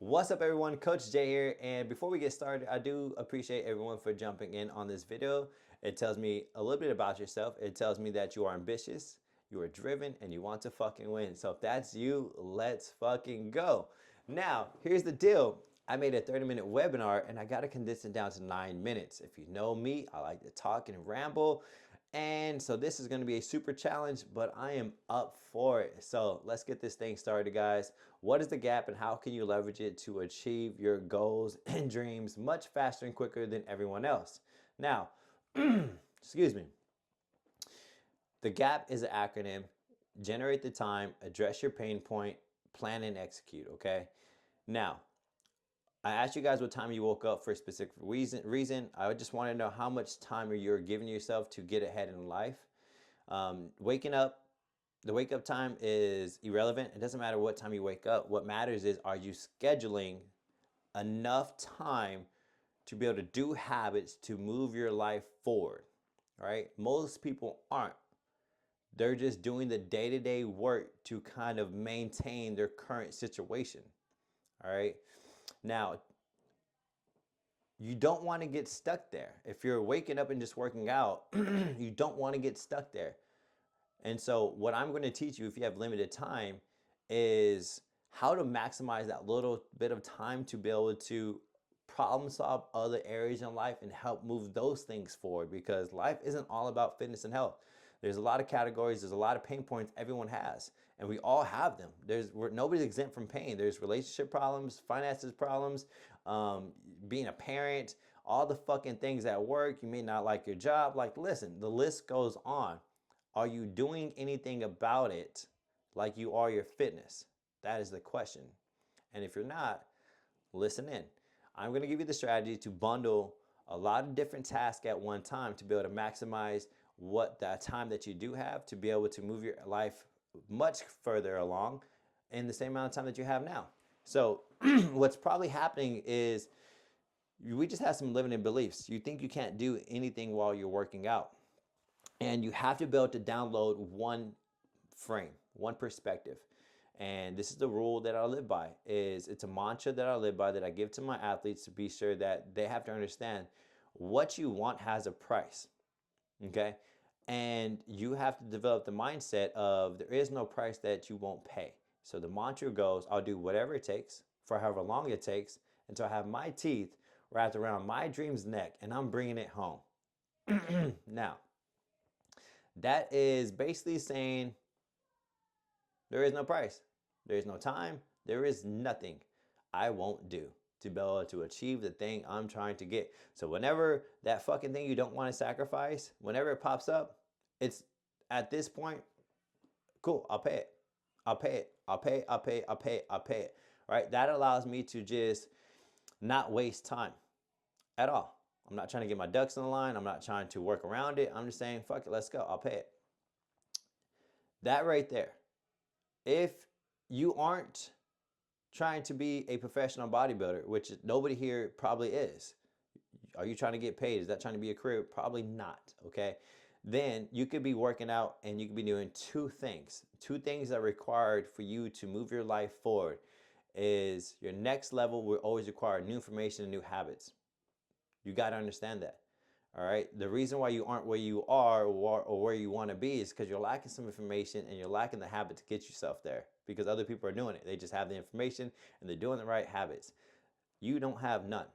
What's up, everyone? Coach Jay here. And before we get started, I do appreciate everyone for jumping in on this video. It tells me a little bit about yourself. It tells me that you are ambitious, you are driven, and you want to fucking win. So if that's you, let's fucking go. Now, here's the deal. I made a 30-minute webinar and I got to condense it down to 9 minutes. If you know me, I like to talk and ramble. And so this is going to be a super challenge, but I am up for it. So let's get this thing started, guys. What is the gap and how can you leverage it to achieve your goals and dreams much faster and quicker than everyone else? Now, excuse me. The gap is an acronym. Generate the time, address your pain point, plan and execute, okay? Now, I asked you guys what time you woke up for a specific reason. I just want to know how much time you're giving yourself to get ahead in life. Waking up, the wake up time is irrelevant. It doesn't matter what time you wake up. What matters is, are you scheduling enough time to be able to do habits to move your life forward, right? Most people aren't. They're just doing the day-to-day work to kind of maintain their current situation, all right? Now, you don't want to get stuck there. If you're waking up and just working out, you don't want to get stuck there. And so what I'm going to teach you, if you have limited time, is how to maximize that little bit of time to be able to problem solve other areas in life and help move those things forward, because life isn't all about fitness and health. There's a lot of categories, there's a lot of pain points everyone has, and we all have them. Nobody's exempt from pain. There's relationship problems, finances problems, being a parent, all the fucking things at work. You may not like your job. Like, listen, the list goes on. Are you doing anything about it like you are your fitness? That is the question. And if you're not, listen in. I'm going to give you the strategy to bundle a lot of different tasks at one time to be able to maximize what that time that you do have to be able to move your life much further along in the same amount of time that you have now. So what's probably happening is we just have some limiting beliefs. You think you can't do anything while you're working out. And you have to be able to download one frame, one perspective. And this is the rule that I live by. It's a mantra that I live by, that I give to my athletes, to be sure that they have to understand what you want has a price. Okay? And you have to develop the mindset of there is no price that you won't pay. So the mantra goes, I'll do whatever it takes for however long it takes until I have my teeth wrapped around my dream's neck and I'm bringing it home. Now, that is basically saying there is no price, there is no time, there is nothing I won't do to be able to achieve the thing I'm trying to get. So whenever that fucking thing you don't want to sacrifice, whenever it pops up, it's at this point, cool, I'll pay it. I'll pay it. I'll pay it. I'll pay it. I'll pay it. I'll pay it. Right? That allows me to just not waste time at all. I'm not trying to get my ducks in the line. I'm not trying to work around it. I'm just saying, fuck it, let's go. I'll pay it. That right there. If you aren't trying to be a professional bodybuilder, which nobody here probably is, are you trying to get paid? Is that trying to be a career? Probably not, okay? Then you could be working out and you could be doing two things. Two things that are required for you to move your life forward is your next level will always require new information and new habits. You got to understand that. All right. The reason why you aren't where you are or where you want to be is because you're lacking some information and you're lacking the habit to get yourself there, because other people are doing it. They just have the information and they're doing the right habits. You don't have none.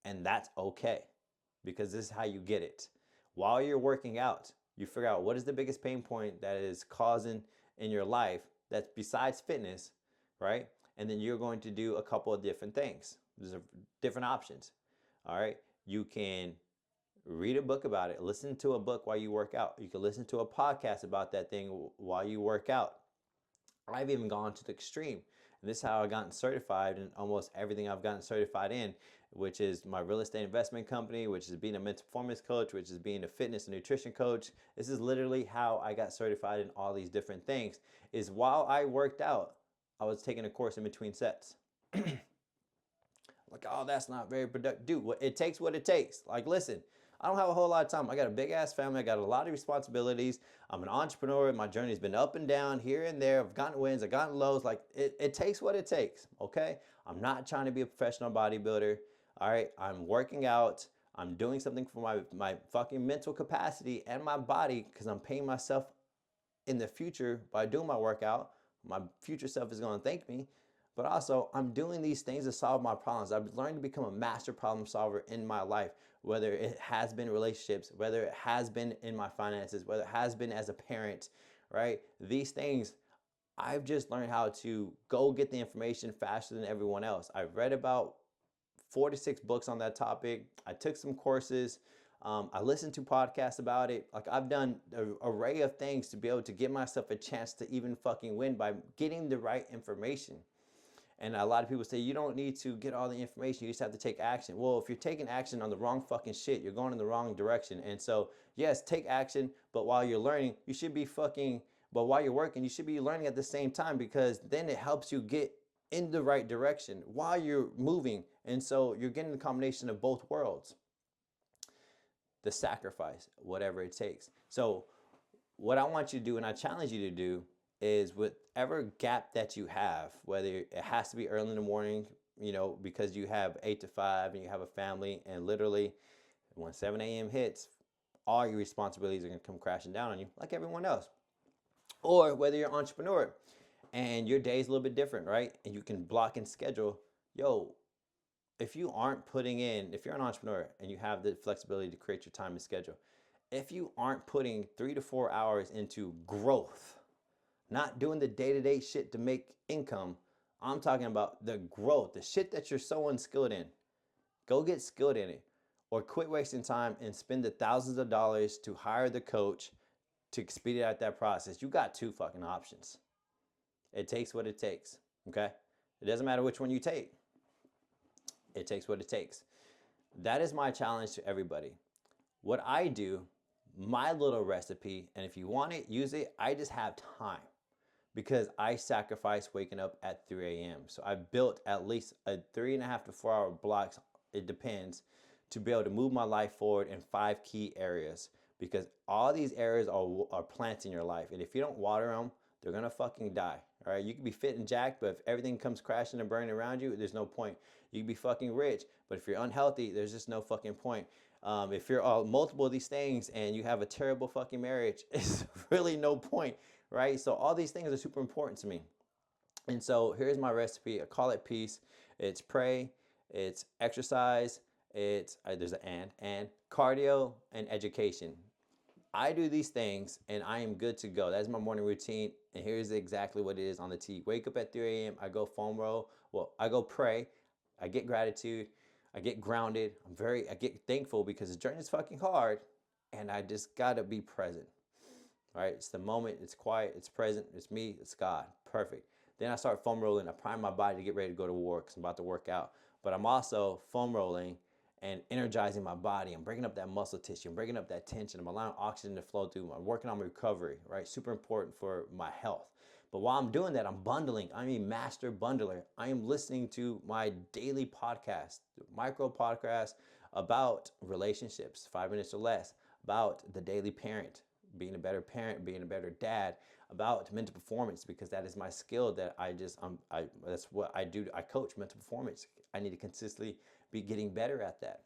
And that's okay, because this is how you get it. While you're working out, you figure out what is the biggest pain point that is causing in your life that's besides fitness, right? And then you're going to do a couple of different things. There's different options. All right. You can read a book about it. Listen to a book while you work out. You can listen to a podcast about that thing while you work out. I've even gone to the extreme. And this is how I've gotten certified in almost everything I've gotten certified in, which is my real estate investment company, which is being a mental performance coach, which is being a fitness and nutrition coach. This is literally how I got certified in all these different things, is while I worked out, I was taking a course in between sets. Like, oh, that's not very productive. Dude, it takes what it takes. Like, listen, I don't have a whole lot of time. I got a big ass family. I got a lot of responsibilities. I'm an entrepreneur. My journey's been up and down, here and there. I've gotten wins, I've gotten lows. Like it takes what it takes. Okay. I'm not trying to be a professional bodybuilder. All right. I'm working out. I'm doing something for my fucking mental capacity and my body because I'm paying myself in the future by doing my workout. My future self is going to thank me. But also, I'm doing these things to solve my problems. I've learned to become a master problem solver in my life, whether it has been relationships, whether it has been in my finances, whether it has been as a parent, right? These things, I've just learned how to go get the information faster than everyone else. I've read about 4 to 6 books on that topic. I took some courses. I listened to podcasts about it. Like I've done an array of things to be able to give myself a chance to even fucking win by getting the right information. And a lot of people say you don't need to get all the information, you just have to take action. Well, if you're taking action on the wrong fucking shit, you're going in the wrong direction. And so, yes, take action, but while you're learning, you should be but while you're working, you should be learning at the same time because then it helps you get in the right direction while you're moving. And so you're getting the combination of both worlds. The sacrifice, whatever it takes. So what I want you to do and I challenge you to do is whatever gap that you have, whether it has to be early in the morning, because you have 8 to 5 and you have a family, and literally when 7 a.m. hits, all your responsibilities are going to come crashing down on you like everyone else. Or whether you're an entrepreneur and your day is a little bit different, right? And you can block and schedule. If you aren't putting in, if you're an entrepreneur and you have the flexibility to create your time and schedule, if you aren't putting 3 to 4 hours into growth, not doing the day-to-day shit to make income, I'm talking about the growth, the shit that you're so unskilled in. Go get skilled in it, or quit wasting time and spend the thousands of dollars to hire the coach to expedite out that process. You got 2 fucking options. It takes what it takes, okay? It doesn't matter which one you take. It takes what it takes. That is my challenge to everybody. What I do, my little recipe, and if you want it, use it. I just have time because I sacrifice waking up at 3 a.m. So I built at least a 3.5 to 4 hour blocks, it depends, to be able to move my life forward in 5 key areas, because all these areas are plants in your life. And if you don't water them, they're going to fucking die. All right. You can be fit and jacked, but if everything comes crashing and burning around you, there's no point. You can be fucking rich, but if you're unhealthy, there's just no fucking point. If you're multiple of these things and you have a terrible fucking marriage, it's really no point, right? So all these things are super important to me. And so here's my recipe. I call it peace. It's pray, it's exercise, it's there's an and cardio and education. I do these things and I am good to go. That's my morning routine. And here's exactly what it is on the T. Wake up at 3 a.m. I go foam roll. Well, I go pray. I get gratitude. I get grounded. I get thankful because the journey is fucking hard and I just gotta be present. All right, it's the moment, it's quiet, it's present, it's me, it's God. Perfect. Then I start foam rolling. I prime my body to get ready to go to war because I'm about to work out. But I'm also foam rolling and energizing my body. I'm breaking up that muscle tissue. I'm breaking up that tension. I'm allowing oxygen to flow through. I'm working on my recovery, right? Super important for my health. But while I'm doing that, I'm bundling. I'm a master bundler. I am listening to my daily podcast, micro podcast about relationships, 5 minutes or less, about the daily parent, being a better parent, being a better dad, about mental performance, because that is my skill that that's what I do. I coach mental performance. I need to consistently be getting better at that.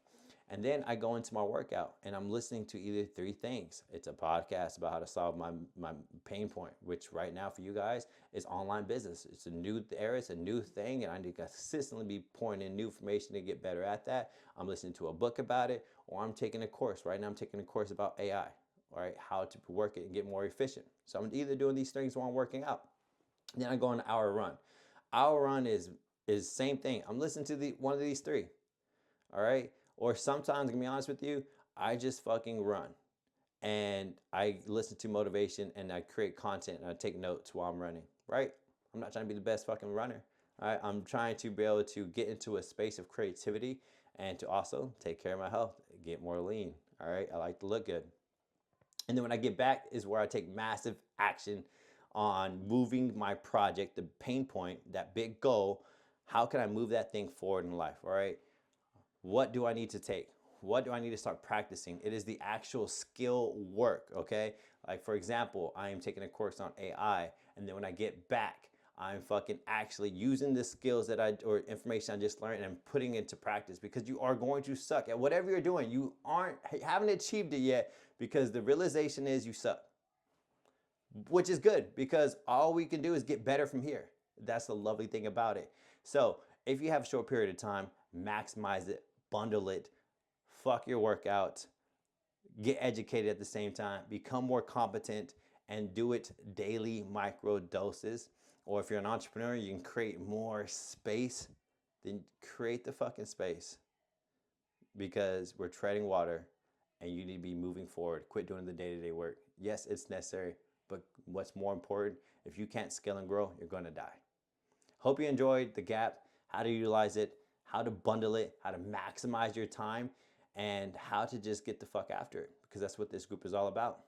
And then I go into my workout and I'm listening to either 3 things. It's a podcast about how to solve my pain point, which right now for you guys is online business. It's a new era, it's a new thing, and I need to consistently be pouring in new information to get better at that. I'm listening to a book about it, or I'm taking a course. Right now I'm taking a course about AI, all right, how to work it and get more efficient. So I'm either doing these things while I'm working out. Then I go on an hour run. Hour run is same thing. I'm listening to one of these 3, all right? Or sometimes, to be honest with you, I just fucking run. And I listen to motivation and I create content and I take notes while I'm running, right? I'm not trying to be the best fucking runner. All right? I'm trying to be able to get into a space of creativity and to also take care of my health, get more lean, all right? I like to look good. And then when I get back is where I take massive action on moving my project, the pain point, that big goal. How can I move that thing forward in life, all right? What do I need to take? what do I need to start practicing? It is the actual skill work, okay? Like, for example, I am taking a course on AI, and then when I get back, I'm fucking actually using the skills that or information I just learned and putting it into practice, because you are going to suck at whatever you're doing. You haven't achieved it yet, because the realization is you suck, which is good, because all we can do is get better from here. That's the lovely thing about it. So if you have a short period of time, maximize it, bundle it, fuck your workout, get educated at the same time, become more competent, and do it daily micro doses. Or if you're an entrepreneur, you can create more space, then create the fucking space, because we're treading water and you need to be moving forward. Quit doing the day-to-day work. Yes, it's necessary, but what's more important, if you can't scale and grow, you're going to die. Hope you enjoyed the gap, how to utilize it, how to bundle it, how to maximize your time, and how to just get the fuck after it, because that's what this group is all about.